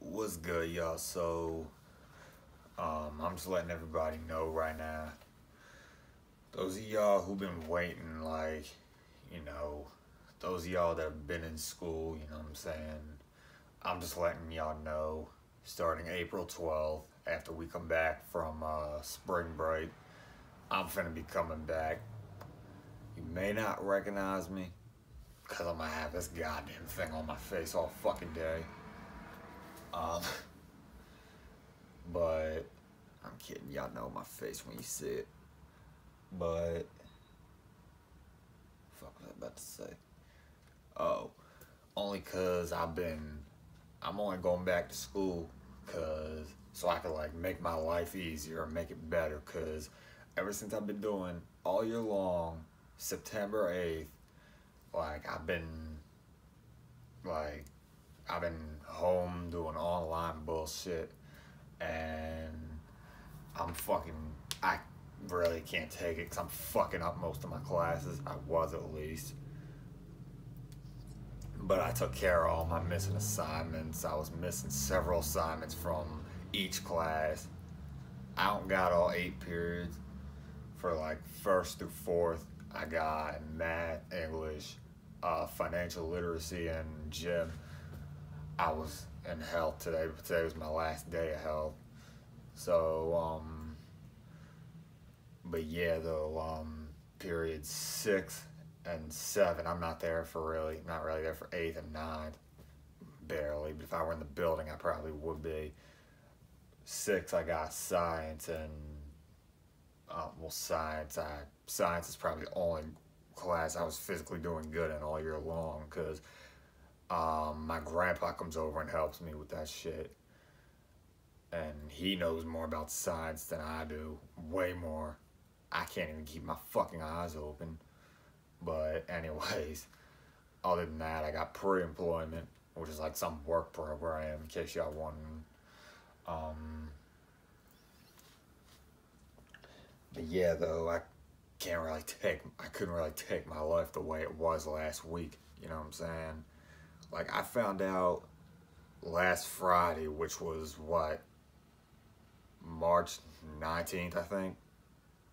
What's good, y'all? I'm just letting everybody know right now. Those of y'all who've been waiting, you know, those of y'all that have been in school, you know what I'm saying? I'm just letting y'all know, starting April 12th, after we come back from spring break, I'm finna be coming back. You may not recognize me, because I'm gonna have this goddamn thing on my face all fucking day. Um, but I'm kidding, y'all know my face when you see it. But fuck was I about to say? Oh, only cause I'm only going back to school cause so I could like make my life easier and make it better. Cause ever since I've been doing all year long, September 8th, like like I've been home doing online bullshit, and I really can't take it because I'm fucking up most of my classes. I was at least. But I took care of all my missing assignments. I was missing several assignments from each class. I don't got all 8 periods. For like first through fourth, I got math, English, financial literacy, and gym. I was in health today, but today was my last day of health. So, but yeah, though, period 6 and 7, I'm not there for not really there for eighth and ninth, barely. But if I were in the building, I probably would be. 6, I got science, and science is probably the only class I was physically doing good in all year long, because my grandpa comes over and helps me with that shit, and he knows more about science than I do, way more. I can't even keep my fucking eyes open. But anyways, other than that, I got pre-employment, which is like some work program, in case y'all wondering. But yeah, though, I couldn't really take my life the way it was last week. You know what I'm saying? Like, I found out last Friday, which was what, March 19th, I think?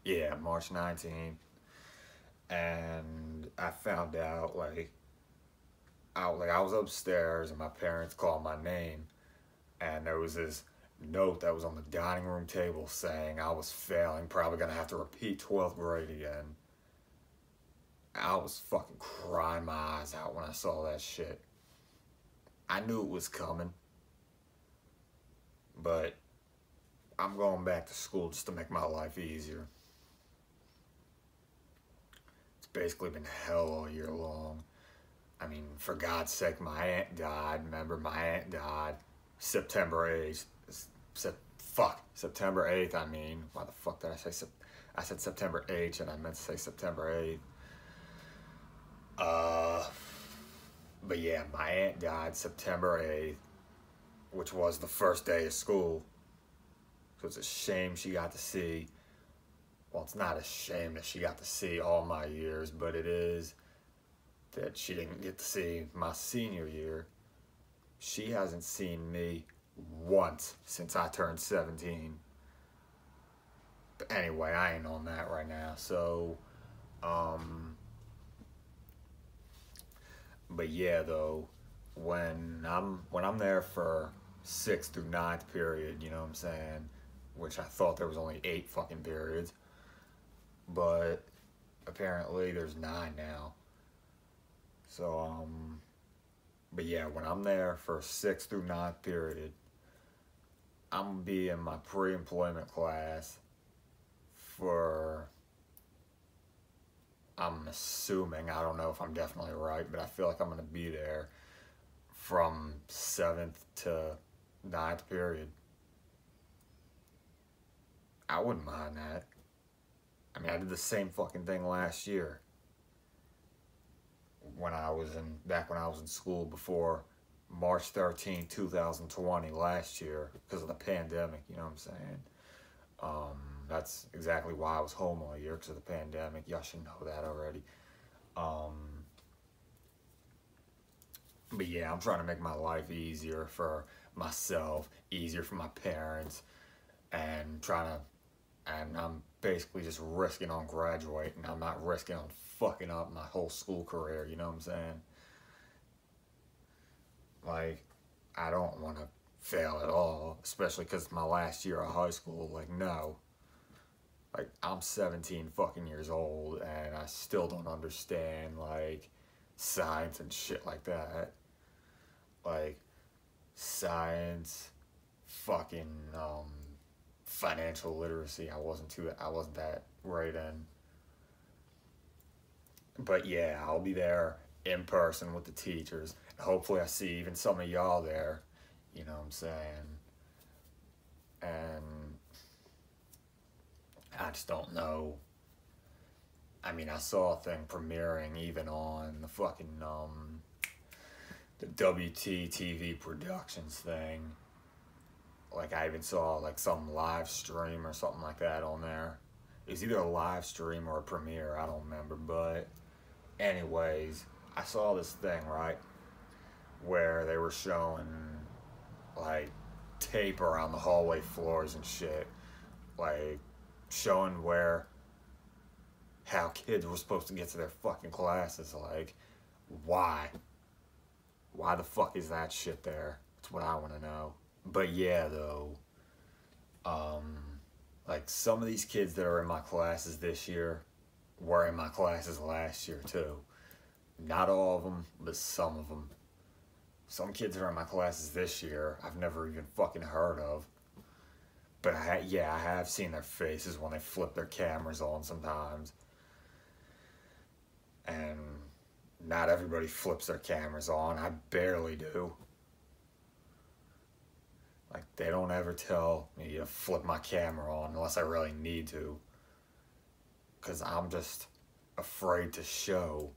Yeah, March 19th. And I found out, I was upstairs and my parents called my name, and there was this note that was on the dining room table saying I was failing, probably gonna have to repeat 12th grade again. I was fucking crying my eyes out when I saw that shit. I knew it was coming, but I'm going back to school just to make my life easier. It's basically been hell all year long. I mean, for God's sake, my aunt died. Remember, my aunt died September 8th. September 8th, I mean. Why the fuck did I say I said September 8th, and I meant to say September 8th. But yeah, my aunt died September 8th, which was the first day of school. So it's a shame she got to see, well, it's not a shame that she got to see all my years, but it is that she didn't get to see my senior year. She hasn't seen me once since I turned 17. But anyway, I ain't on that right now. So, but yeah, though, when I'm there for 6th through ninth period, you know what I'm saying, which I thought there was only 8 fucking periods, but apparently there's 9 now. So, but yeah, when I'm there for 6th through ninth period, I'm gonna be in my pre-employment class for, I'm assuming, I don't know if I'm definitely right, but I feel like I'm gonna be there from 7th to ninth period. I wouldn't mind that. I mean, I did the same fucking thing last year back when I was in school before March 13th, 2020, last year, because of the pandemic, you know what I'm saying? That's exactly why I was home all year, because of the pandemic. Y'all should know that already. But yeah, I'm trying to make my life easier for myself, easier for my parents, and I'm basically just risking on graduating. I'm not risking on fucking up my whole school career, you know what I'm saying? Like, I don't want to fail at all, especially because it's my last year of high school. Like, no. Like, I'm 17 fucking years old, and I still don't understand, like, science and shit like that. Like, science, fucking, financial literacy, I wasn't that right in. But yeah, I'll be there in person with the teachers. Hopefully I see even some of y'all there, you know what I'm saying? And I just don't know. I mean, I saw a thing premiering even on the fucking, the WTTV Productions thing. Like, I even saw, like, some live stream or something like that on there. It was either a live stream or a premiere, I don't remember, but anyways, I saw this thing, right, where they were showing, like, tape around the hallway floors and shit, like, showing how kids were supposed to get to their fucking classes. Like, why the fuck is that shit there? That's what I want to know. But yeah, though, like, some of these kids that are in my classes this year were in my classes last year too. Not all of them, but some of them. Some kids that are in my classes this year I've never even fucking heard of. But I have seen their faces when they flip their cameras on sometimes. And not everybody flips their cameras on. I barely do. Like, they don't ever tell me to flip my camera on unless I really need to. Because I'm just afraid to show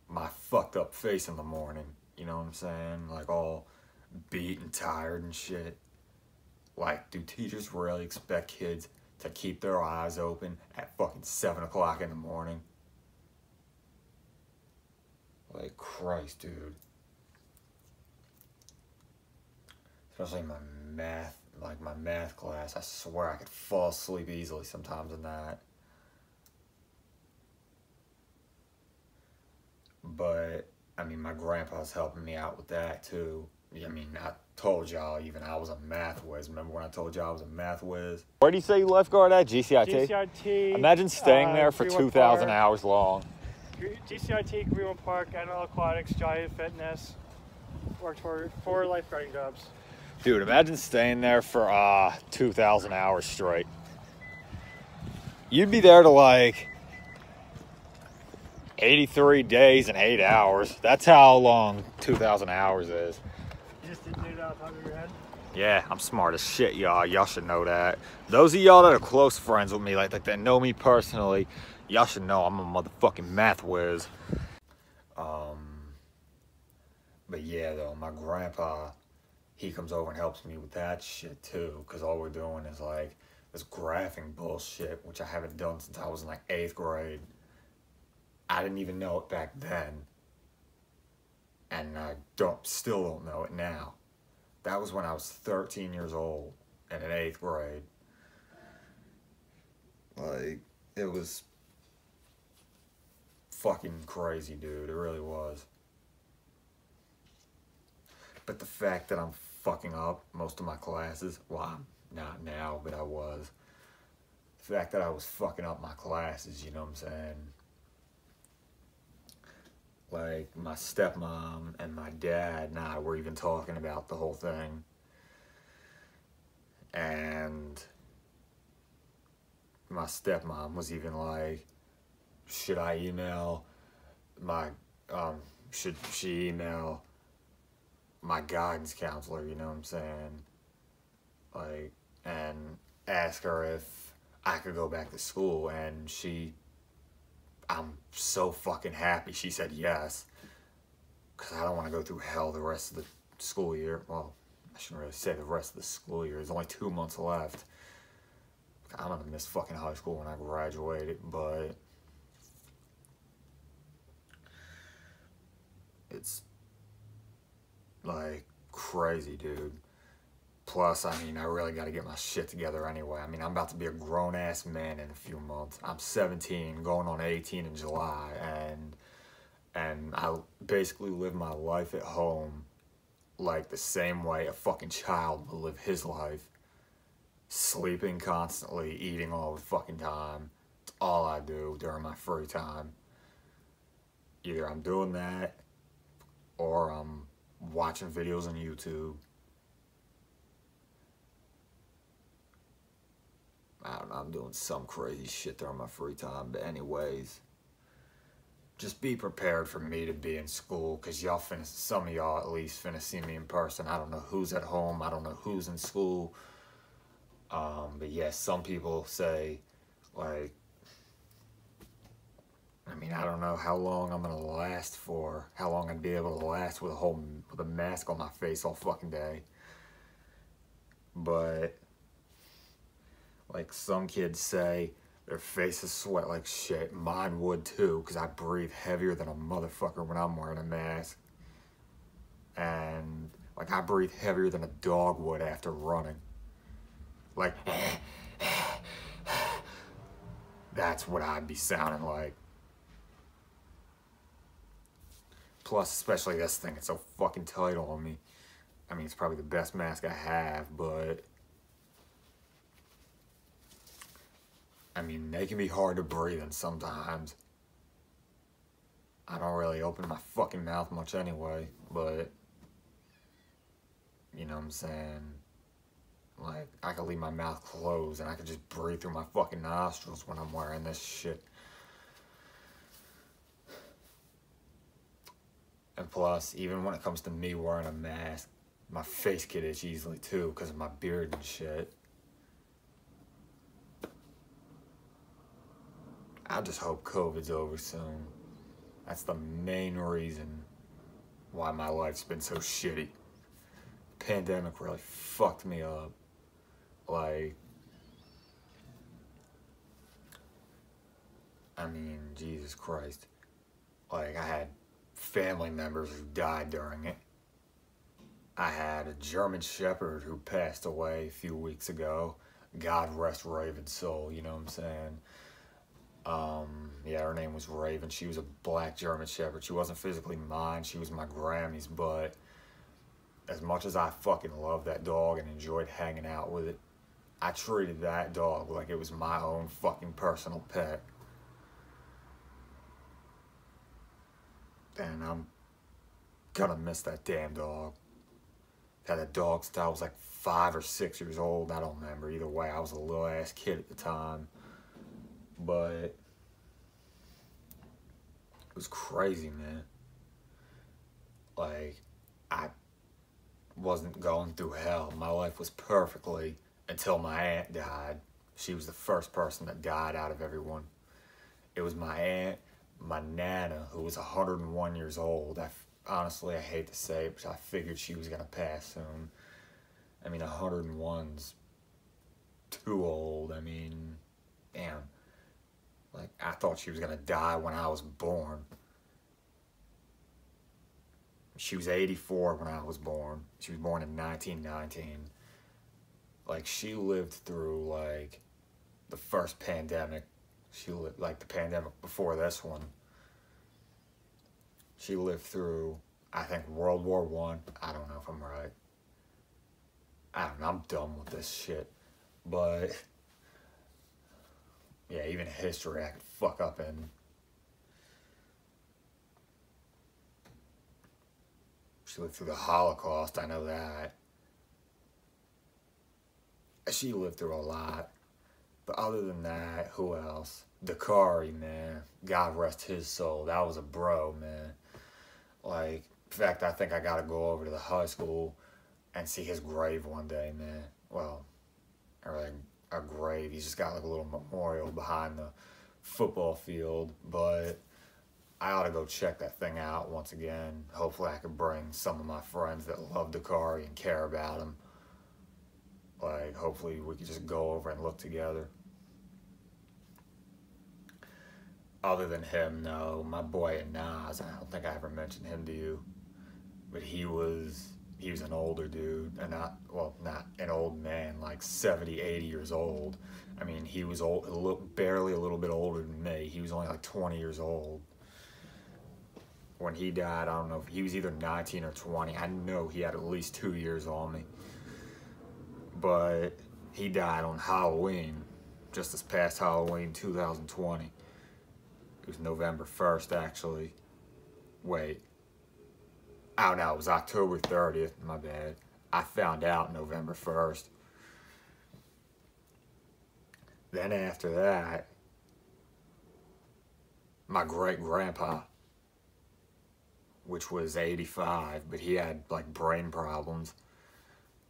my fucked up face in the morning. You know what I'm saying? Like, all beat and tired and shit. Like, do teachers really expect kids to keep their eyes open at fucking 7 o'clock in the morning? Like, Christ, dude. Especially my math class. I swear I could fall asleep easily sometimes in that. But, I mean, my grandpa's helping me out with that, too. I mean, I told y'all even I was a math whiz. Remember when I told y'all I was a math whiz? Where do you say you lifeguard at? GCIT? GCIT. Imagine staying there for 2,000 hours long. GCIT, Greenwood Park, NL Aquatics, Giant Fitness. Worked for 4 lifeguarding jobs. Dude, imagine staying there for 2,000 hours straight. You'd be there to, like, 83 days and 8 hours. That's how long 2,000 hours is. You just didn't do that off the top of your head? Yeah, I'm smart as shit, y'all. Y'all should know that. Those of y'all that are close friends with me, like that know me personally, y'all should know I'm a motherfucking math whiz. But yeah, though, my grandpa, he comes over and helps me with that shit, too. Because all we're doing is, like, this graphing bullshit, which I haven't done since I was in, like, 8th grade. I didn't even know it back then. And I still don't know it now. That was when I was 13 years old and in 8th grade. Like, it was fucking crazy, dude. It really was. But the fact that I'm fucking up most of my classes, well, I'm not now, but I was. The fact that I was fucking up my classes, you know what I'm saying? Like, my stepmom and my dad and I were even talking about the whole thing. And my stepmom was even like, should I email should she email my guidance counselor, you know what I'm saying? Like, and ask her if I could go back to school, and I'm so fucking happy she said yes, because I don't want to go through hell the rest of the school year. Well, I shouldn't really say the rest of the school year. There's only 2 months left. I'm gonna miss fucking high school when I graduate, but it's like crazy, dude. Plus, I mean, I really got to get my shit together anyway. I mean, I'm about to be a grown-ass man in a few months. I'm 17, going on 18 in July, and I basically live my life at home like the same way a fucking child would live his life. Sleeping constantly, eating all the fucking time. It's all I do during my free time. Either I'm doing that, or I'm watching videos on YouTube. I don't know, I'm doing some crazy shit during my free time, but anyways, just be prepared for me to be in school, because y'all finna, some of y'all at least finna see me in person. I don't know who's at home, I don't know who's in school, but yeah, some people say, like, I mean, I don't know how long I'm gonna last for, how long I'd be able to last with a mask on my face all fucking day, but like some kids say, their faces sweat like shit. Mine would too, because I breathe heavier than a motherfucker when I'm wearing a mask. And like I breathe heavier than a dog would after running. Like, that's what I'd be sounding like. Plus, especially this thing, it's so fucking tight on me. I mean, it's probably the best mask I have, but I mean, they can be hard to breathe in sometimes. I don't really open my fucking mouth much anyway, but you know what I'm saying? Like, I can leave my mouth closed and I can just breathe through my fucking nostrils when I'm wearing this shit. And plus, even when it comes to me wearing a mask, my face get itch easily too because of my beard and shit. I just hope COVID's over soon. That's the main reason why my life's been so shitty. The pandemic really fucked me up. Like, I mean, Jesus Christ. Like, I had family members who died during it. I had a German Shepherd who passed away a few weeks ago. God rest Raven's soul, you know what I'm saying? Yeah, her name was Raven. She was a black German Shepherd. She wasn't physically mine. She was my Grammy's, but as much as I fucking loved that dog and enjoyed hanging out with it, I treated that dog like it was my own fucking personal pet. And I'm gonna miss that damn dog. Had a dog since I was like 5 or 6 years old. I don't remember. Either way, I was a little ass kid at the time. But it was crazy, man. Like, I wasn't going through hell. My life was perfectly until my aunt died. She was the first person that died out of everyone. It was my aunt, my Nana, who was 101 years old. Honestly, I hate to say it, but I figured she was going to pass soon. I mean, 101's too old. I mean, damn. Like, I thought she was gonna die when I was born. She was 84 when I was born. She was born in 1919. Like, she lived through, like, the first pandemic. She lived, like, the pandemic before this one. She lived through, I think, World War I. I don't know if I'm right. I don't know, I'm done with this shit. But yeah, even history I could fuck up in. She lived through the Holocaust, I know that. She lived through a lot. But other than that, who else? Dakari, man. God rest his soul. That was a bro, man. Like, in fact, I think I gotta go over to the high school and see his grave one day, man. Well, or like a grave. He's just got like a little memorial behind the football field, but I ought to go check that thing out once again. Hopefully I can bring some of my friends that love Dakari and care about him. Like, hopefully we could just go over and look together. Other than him, no, my boy Nas, I don't think I ever mentioned him to you, but he was he was an older dude, and not an old man, like 70, 80 years old. I mean, he was old, barely a little bit older than me. He was only like 20 years old. When he died, I don't know if he was either 19 or 20. I know he had at least 2 years on me. But he died on Halloween, just this past Halloween, 2020. It was November 1st, actually. Wait. Oh, no, it was October 30th, my bad. I found out November 1st. Then after that, my great-grandpa, which was 85, but he had, like, brain problems.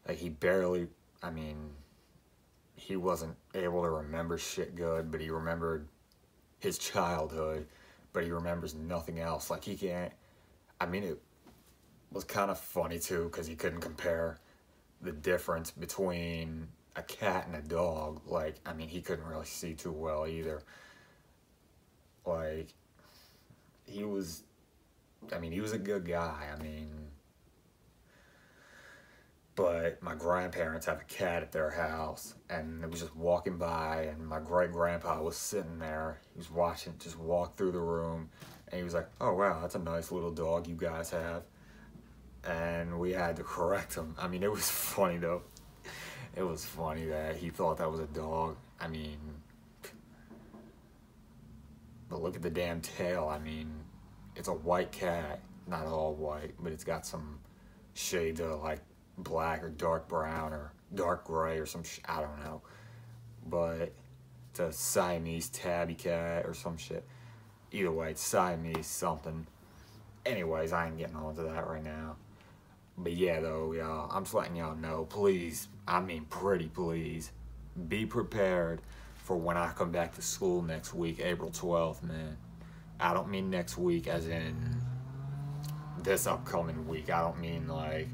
Like, he barely, I mean, he wasn't able to remember shit good, but he remembered his childhood, but he remembers nothing else. Like, he can't, I mean, it was kind of funny, too, because he couldn't compare the difference between a cat and a dog. Like, I mean, he couldn't really see too well, either. Like, he was a good guy, I mean, but my grandparents have a cat at their house, and it was just walking by, and my great-grandpa was sitting there. He was watching it just walk through the room, and he was like, "Oh, wow, that's a nice little dog you guys have." And we had to correct him. I mean, it was funny, though. It was funny that he thought that was a dog. I mean, but look at the damn tail. I mean, it's a white cat. Not all white, but it's got some shades of, like, black or dark brown or dark gray or some I don't know. But it's a Siamese tabby cat or some shit. Either way, it's Siamese something. Anyways, I ain't getting on to that right now. But yeah, though, y'all, I'm just letting y'all know, please, I mean pretty please, be prepared for when I come back to school next week, April 12th, man. I don't mean next week as in this upcoming week. I don't mean like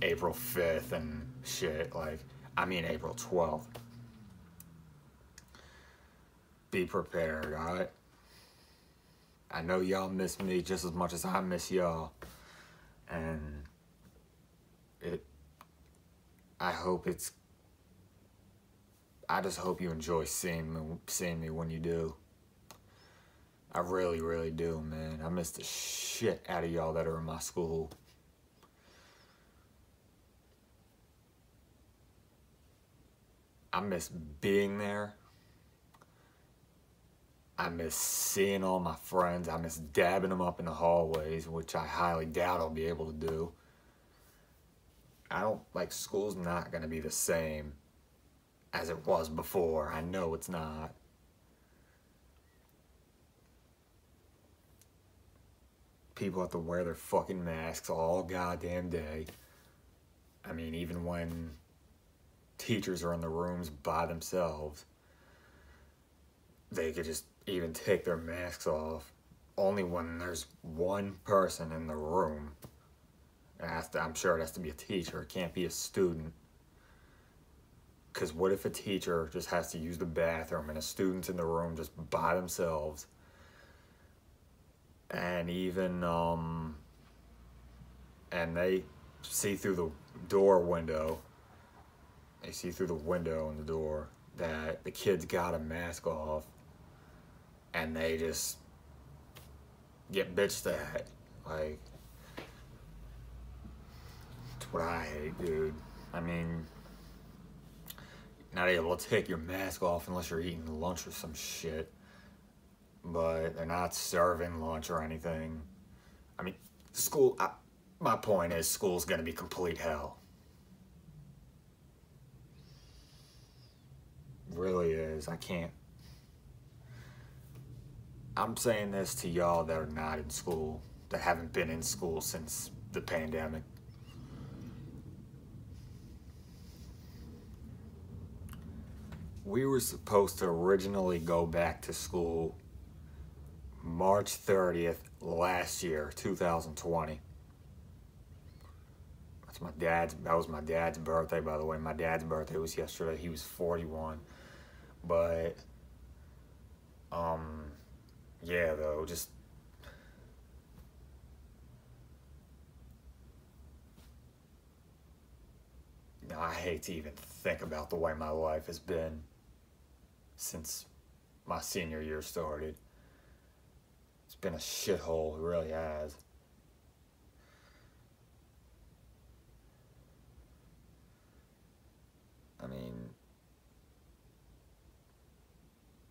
April 5th and shit. Like, I mean April 12th. Be prepared, alright? I know y'all miss me just as much as I miss y'all. And I just hope you enjoy seeing me when you do. I really, really do, man. I miss the shit out of y'all that are in my school. I miss being there. I miss seeing all my friends. I miss dabbing them up in the hallways, which I highly doubt I'll be able to do. School's not gonna be the same as it was before. I know it's not. People have to wear their fucking masks all goddamn day. I mean, even when teachers are in the rooms by themselves, they could just even take their masks off. Only when there's one person in the room. I'm sure it has to be a teacher. It can't be a student. Because what if a teacher just has to use the bathroom and a student's in the room just by themselves? And even, and they see through the window. They see through the window in the door that the kid's got a mask off. And they just get bitched at. Like, it's what I hate, dude. I mean, not able to take your mask off unless you're eating lunch or some shit. But they're not serving lunch or anything. I mean, my point is school's gonna be complete hell. Really is. I'm saying this to y'all that are not in school, that haven't been in school since the pandemic. We were supposed to originally go back to school March 30th last year, 2020. That was my dad's birthday, by the way. My dad's birthday was yesterday. He was 41. But, yeah, though, just, I hate to even think about the way my life has been since my senior year started. It's been a shithole, it really has. I mean,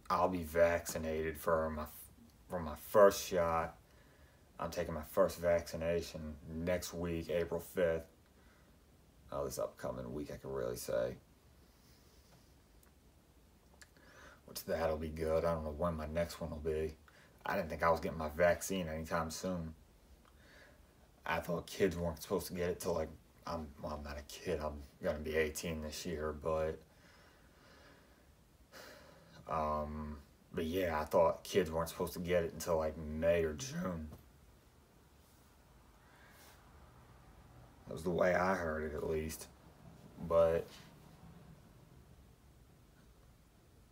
I'll be vaccinated for my first shot. I'm taking my first vaccination next week, April 5th. Oh, this upcoming week, I can really say. Which that'll be good. I don't know when my next one will be. I didn't think I was getting my vaccine anytime soon. I thought kids weren't supposed to get it till like, I'm not a kid. I'm going to be 18 this year, but yeah, I thought kids weren't supposed to get it until like May or June. That was the way I heard it, at least. But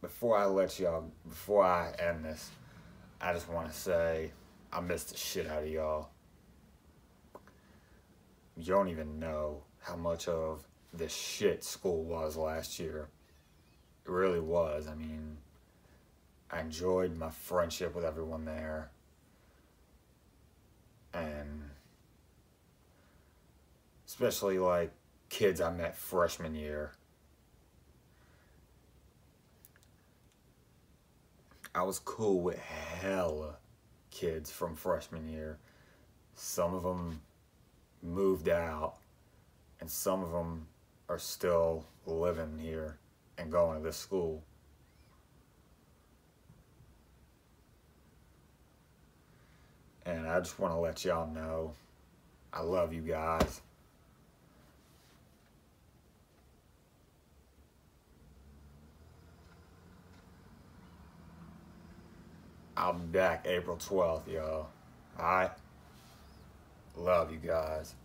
before I end this, I just want to say I miss the shit out of y'all. You don't even know how much of the shit school was last year. It really was. I mean, I enjoyed my friendship with everyone there. And especially like kids I met freshman year. I was cool with hella kids from freshman year. Some of them moved out, and some of them are still living here and going to this school. And I just want to let y'all know I love you guys. I'll be back April 12th, y'all. Alright? Love you guys.